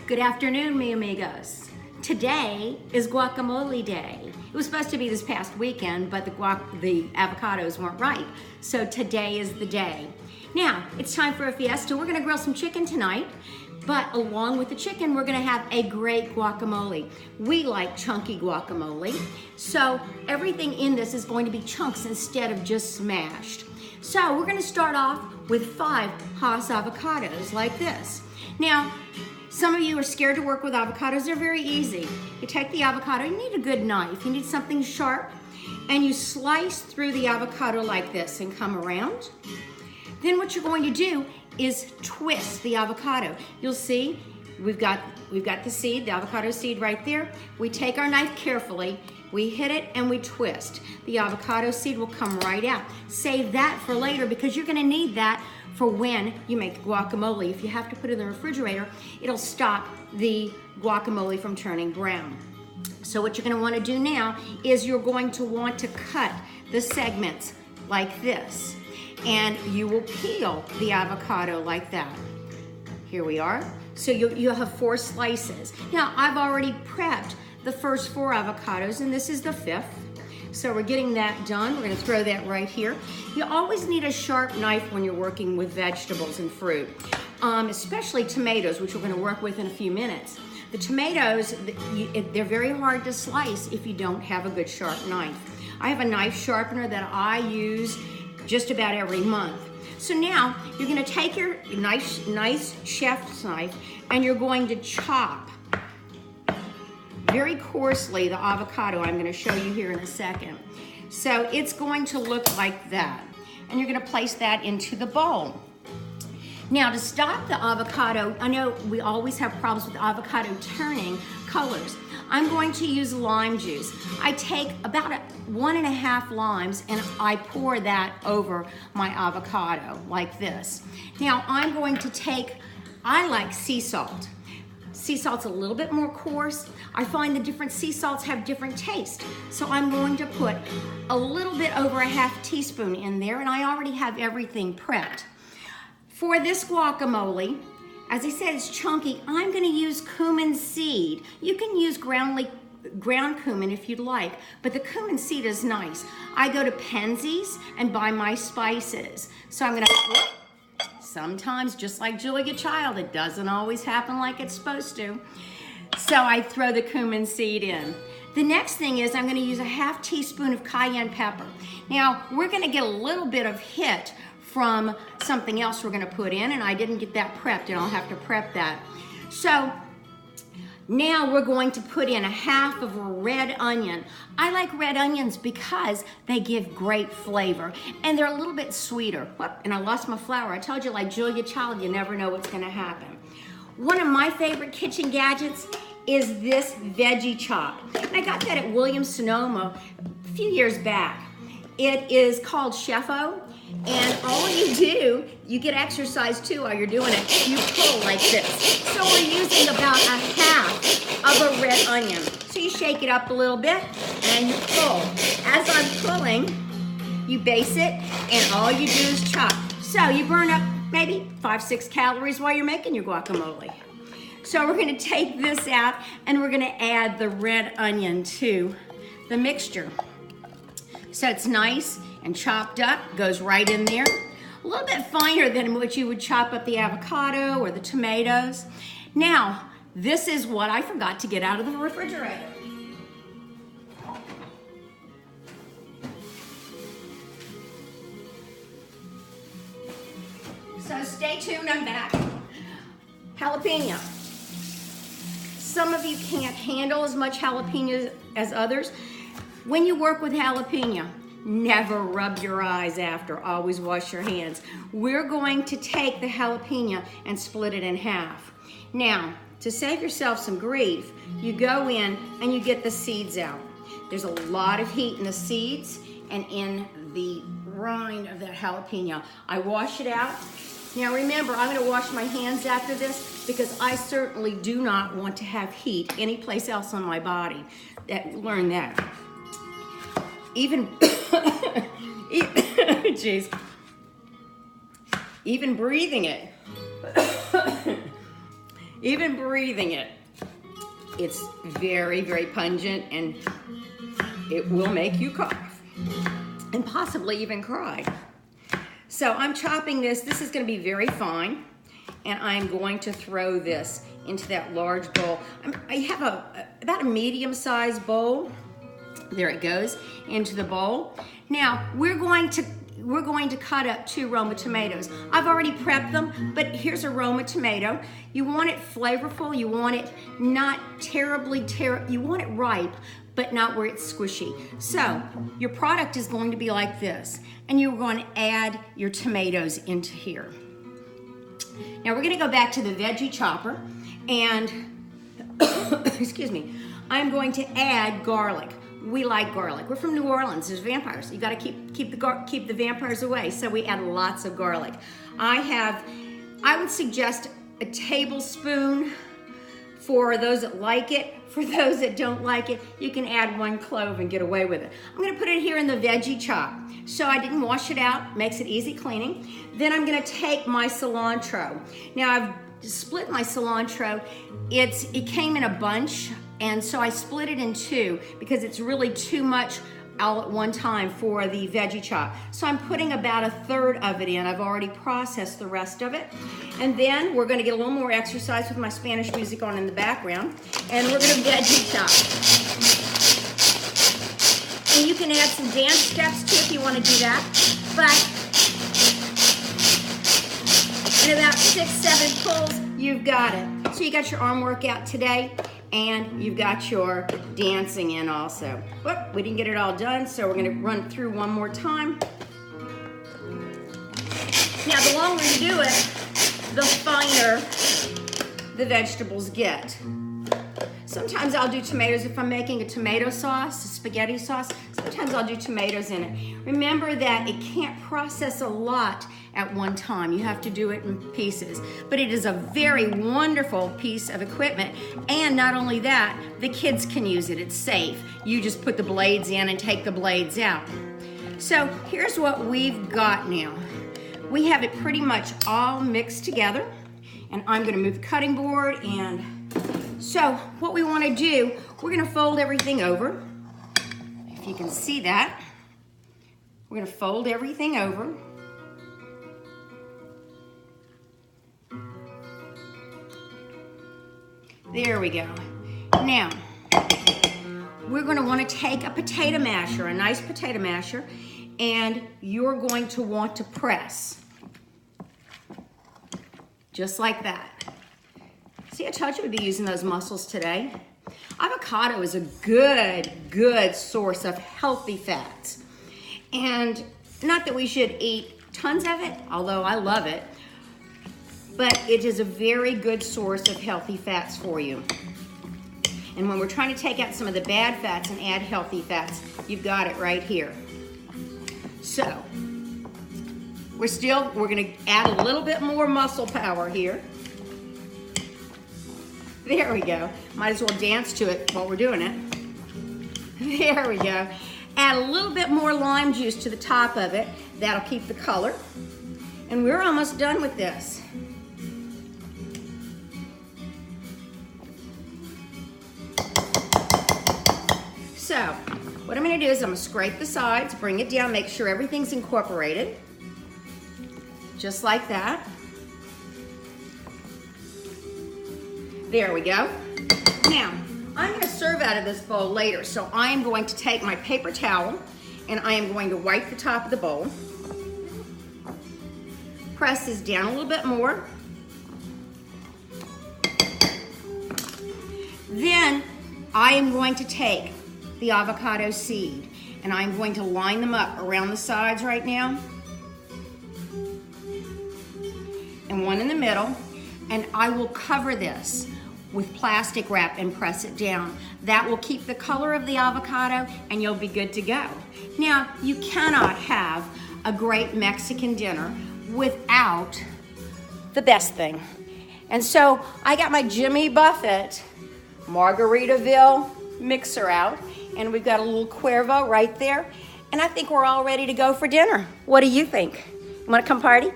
Good afternoon, mi amigos. Today is guacamole day. It was supposed to be this past weekend, but the avocados weren't ripe. So today is the day. Now, it's time for a fiesta. We're gonna grill some chicken tonight, but along with the chicken, we're gonna have a great guacamole. We like chunky guacamole, so everything in this is going to be chunks instead of just smashed. So we're gonna start off with 5 Hass avocados like this. Now, some of you are scared to work with avocados. They're very easy. You take the avocado, you need a good knife, you need something sharp, and you slice through the avocado like this and come around. Then what you're going to do is twist the avocado. You'll see we've got the seed, the avocado seed right there. We take our knife carefully, we hit it and we twist. The avocado seed will come right out. Save that for later because you're gonna need that for when you make the guacamole. If you have to put it in the refrigerator, it'll stop the guacamole from turning brown. So what you're gonna wanna do now is you're going to want to cut the segments like this. And you will peel the avocado like that. Here we are. So you'll have 4 slices. Now, I've already prepped the first 4 avocados, and this is the 5th. So we're getting that done. We're gonna throw that right here. You always need a sharp knife when you're working with vegetables and fruit, especially tomatoes, which we're gonna work with in a few minutes. The tomatoes, they're very hard to slice if you don't have a good sharp knife. I have a knife sharpener that I use just about every month. So now you're gonna take your nice chef's knife and you're going to chop very coarsely the avocado. I'm gonna show you here in a second. So it's going to look like that. And you're gonna place that into the bowl. Now to stop the avocado, I know we always have problems with avocado turning colors. I'm going to use lime juice. I take about 1.5 limes and I pour that over my avocado like this. Now I'm going to take, I like sea salt. Sea salt's a little bit more coarse. I find the different sea salts have different taste. So I'm going to put a little bit over 1/2 teaspoon in there, and I already have everything prepped. For this guacamole, as I said, it's chunky. I'm gonna use cumin seed. You can use ground cumin if you'd like, but the cumin seed is nice. I go to Penzeys and buy my spices. So I'm gonna put, sometimes, just like Julia Child, it doesn't always happen like it's supposed to. So I throw the cumin seed in. The next thing is I'm gonna use 1/2 teaspoon of cayenne pepper. Now, we're gonna get a little bit of hit from something else we're gonna put in, and I didn't get that prepped, and I'll have to prep that. So now we're going to put in 1/2 of a red onion. I like red onions because they give great flavor, and they're a little bit sweeter. Whoop, and I lost my flour. I told you, like Julia Child, you never know what's gonna happen. One of my favorite kitchen gadgets is this veggie chop. And I got that at Williams-Sonoma a few years back. It is called Chef-O. And all you do, you get exercise too while you're doing it. You pull like this. So we're using about 1/2 of a red onion. So you shake it up a little bit and you pull. As I'm pulling, you base it and all you do is chop. So you burn up maybe 5-6 calories while you're making your guacamole. So we're gonna take this out and we're gonna add the red onion to the mixture. So it's nice and chopped up, goes right in there. A little bit finer than what you would chop up the avocado or the tomatoes. Now, this is what I forgot to get out of the refrigerator. So stay tuned, I'm back. Jalapeno. Some of you can't handle as much jalapeno as others. When you work with jalapeno, never rub your eyes after, always wash your hands. We're going to take the jalapeno and split it in half. Now, to save yourself some grief, you go in and you get the seeds out. There's a lot of heat in the seeds and in the rind of that jalapeno. I wash it out. Now remember, I'm gonna wash my hands after this because I certainly do not want to have heat anyplace else on my body. Learn that. Even, jeez, even breathing it even breathing it, it's very, very pungent, and it will make you cough and possibly even cry. So I'm chopping this. This is going to be very fine, and I'm going to throw this into that large bowl. I have about a medium-sized bowl. There it goes into the bowl. Now we're going to cut up 2 Roma tomatoes. I've already prepped them, but here's a Roma tomato. You want it flavorful. You want it not terribly you want it ripe, but not where it's squishy. So your product is going to be like this, and you're going to add your tomatoes into here. Now we're going to go back to the veggie chopper, and excuse me, I'm going to add garlic. We like garlic. We're from New Orleans. There's vampires. You got to keep the vampires away. So we add lots of garlic. I would suggest a tablespoon for those that like it. For those that don't like it, you can add 1 clove and get away with it. I'm going to put it here in the veggie chop. So I didn't wash it out. Makes it easy cleaning. Then I'm going to take my cilantro. Now I've split my cilantro. It came in a bunch, and so I split it in 2 because it's really too much all at one time for the veggie chop. So I'm putting about 1/3 of it in. I've already processed the rest of it. And then we're going to get a little more exercise with my Spanish music on in the background, and we're going to veggie chop. And you can add some dance steps too if you want to do that. But in about 6-7 pulls, you've got it. So you got your arm workout today, and you've got your dancing in also. Whoop, we didn't get it all done, so we're gonna run through one more time. Now, the longer you do it, the finer the vegetables get. Sometimes I'll do tomatoes if I'm making a tomato sauce, a spaghetti sauce. Sometimes I'll do tomatoes in it. Remember that it can't process a lot at one time. You have to do it in pieces. But it is a very wonderful piece of equipment. And not only that, the kids can use it. It's safe. You just put the blades in and take the blades out. So here's what we've got now. We have it pretty much all mixed together. And I'm going to move the cutting board. And so what we want to do, we're going to fold everything over. If you can see that, we're going to fold everything over. There we go. Now, we're going to want to take a potato masher, a nice potato masher, and you're going to want to press. Just like that. See, I told you we'd be using those muscles today. Avocado is a good source of healthy fats. And not that we should eat tons of it, although I love it, but it is a very good source of healthy fats for you. And when we're trying to take out some of the bad fats and add healthy fats, you've got it right here. So, we're gonna add a little bit more muscle power here. There we go. Might as well dance to it while we're doing it. There we go. Add a little bit more lime juice to the top of it. That'll keep the color. And we're almost done with this. So, what I'm gonna do is I'm gonna scrape the sides, bring it down, make sure everything's incorporated. Just like that. There we go. Now, I'm going to serve out of this bowl later, so I am going to take my paper towel and I am going to wipe the top of the bowl. Press this down a little bit more. Then I am going to take the avocado seed and I'm going to line them up around the sides right now. And one in the middle, and I will cover this with plastic wrap and press it down. That will keep the color of the avocado and you'll be good to go. Now, you cannot have a great Mexican dinner without the best thing. And so I got my Jimmy Buffett Margaritaville mixer out, and we've got a little Cuervo right there, and I think we're all ready to go for dinner. What do you think? You wanna come party?